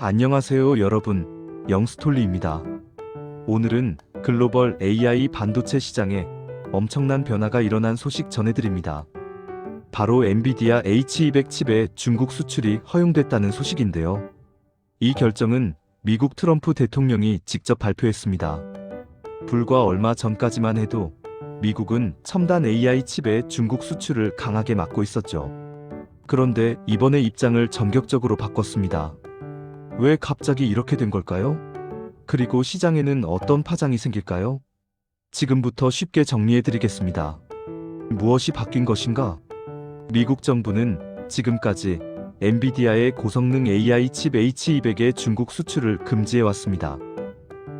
안녕하세요 여러분, 영스톨리입니다. 오늘은 글로벌 AI 반도체 시장에 엄청난 변화가 일어난 소식 전해드립니다. 바로 엔비디아 H200 칩의 중국 수출이 허용됐다는 소식인데요. 이 결정은 미국 트럼프 대통령이 직접 발표했습니다. 불과 얼마 전까지만 해도 미국은 첨단 AI 칩의 중국 수출을 강하게 막고 있었죠. 그런데 이번에 입장을 전격적으로 바꿨습니다. 왜 갑자기 이렇게 된 걸까요? 그리고 시장에는 어떤 파장이 생길까요? 지금부터 쉽게 정리해드리겠습니다. 무엇이 바뀐 것인가? 미국 정부는 지금까지 엔비디아의 고성능 AI 칩 H200의 중국 수출을 금지해왔습니다.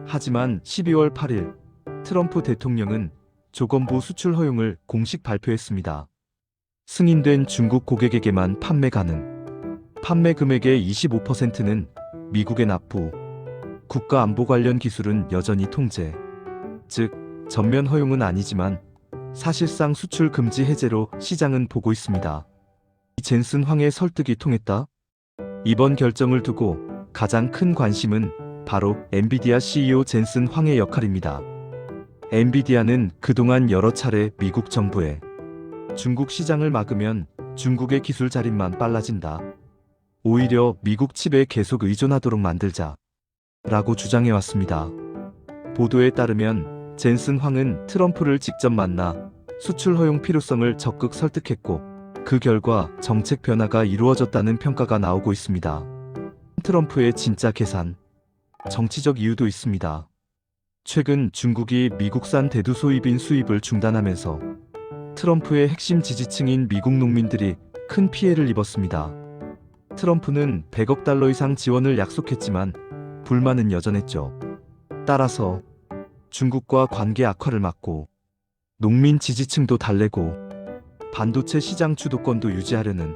하지만 12월 8일 트럼프 대통령은 조건부 수출 허용을 공식 발표했습니다. 승인된 중국 고객에게만 판매 가능. 판매 금액의 25%는 미국에 납부. 국가안보 관련 기술은 여전히 통제. 즉, 전면 허용은 아니지만 사실상 수출 금지 해제로 시장은 보고 있습니다. 젠슨 황의 설득이 통했다? 이번 결정을 두고 가장 큰 관심은 바로 엔비디아 CEO 젠슨 황의 역할입니다. 엔비디아는 그동안 여러 차례 미국 정부에 중국 시장을 막으면 중국의 기술 자립만 빨라진다. 오히려 미국 칩에 계속 의존하도록 만들자 라고 주장해왔습니다. 보도에 따르면 젠슨 황은 트럼프를 직접 만나 수출 허용 필요성을 적극 설득했고 그 결과 정책 변화가 이루어졌다는 평가가 나오고 있습니다. 트럼프의 진짜 계산, 정치적 이유도 있습니다. 최근 중국이 미국산 대두 소이빈 수입을 중단하면서 트럼프의 핵심 지지층인 미국 농민들이 큰 피해를 입었습니다. 트럼프는 100억 달러 이상 지원을 약속했지만 불만은 여전했죠. 따라서 중국과 관계 악화를 막고 농민 지지층도 달래고 반도체 시장 주도권도 유지하려는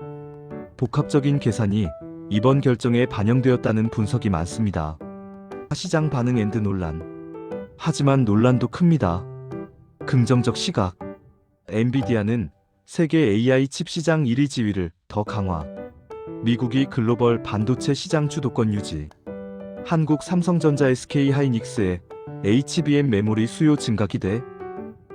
복합적인 계산이 이번 결정에 반영되었다는 분석이 많습니다. 시장 반응 앤드 논란. 하지만 논란도 큽니다. 긍정적 시각. 엔비디아는 세계 AI 칩 시장 1위 지위를 더 강화. 미국이 글로벌 반도체 시장 주도권 유지. 한국 삼성전자 SK 하이닉스의 HBM 메모리 수요 증가 기대.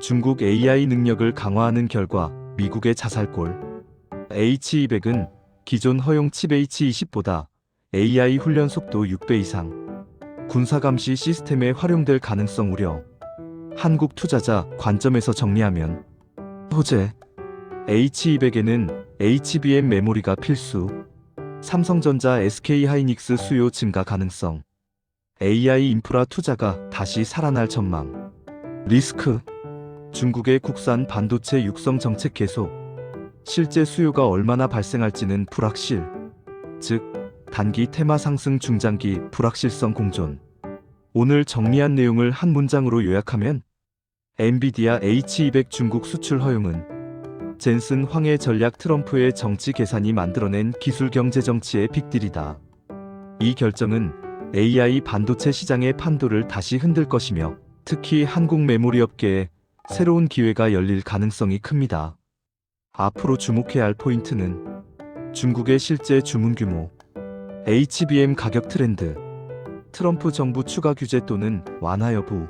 중국 AI 능력을 강화하는 결과 미국의 자살골. H200은 기존 허용 칩 H20보다 AI 훈련 속도 6배 이상. 군사 감시 시스템에 활용될 가능성 우려. 한국 투자자 관점에서 정리하면 호재. H200에는 HBM 메모리가 필수. 삼성전자 SK 하이닉스 수요 증가 가능성. AI 인프라 투자가 다시 살아날 전망. 리스크. 중국의 국산 반도체 육성 정책 계속. 실제 수요가 얼마나 발생할지는 불확실. 즉, 단기 테마 상승 중장기 불확실성 공존. 오늘 정리한 내용을 한 문장으로 요약하면 엔비디아 H200 중국 수출 허용은 젠슨 황의 전략 트럼프의 정치 계산이 만들어낸 기술 경제 정치의 빅딜이다. 이 결정은 AI 반도체 시장의 판도를 다시 흔들 것이며 특히 한국 메모리 업계에 새로운 기회가 열릴 가능성이 큽니다. 앞으로 주목해야 할 포인트는 중국의 실제 주문 규모, HBM 가격 트렌드, 트럼프 정부 추가 규제 또는 완화 여부.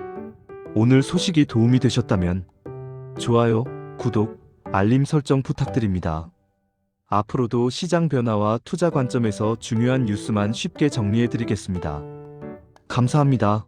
오늘 소식이 도움이 되셨다면 좋아요, 구독, 알림 설정 부탁드립니다. 앞으로도 시장 변화와 투자 관점에서 중요한 뉴스만 쉽게 정리해드리겠습니다. 감사합니다.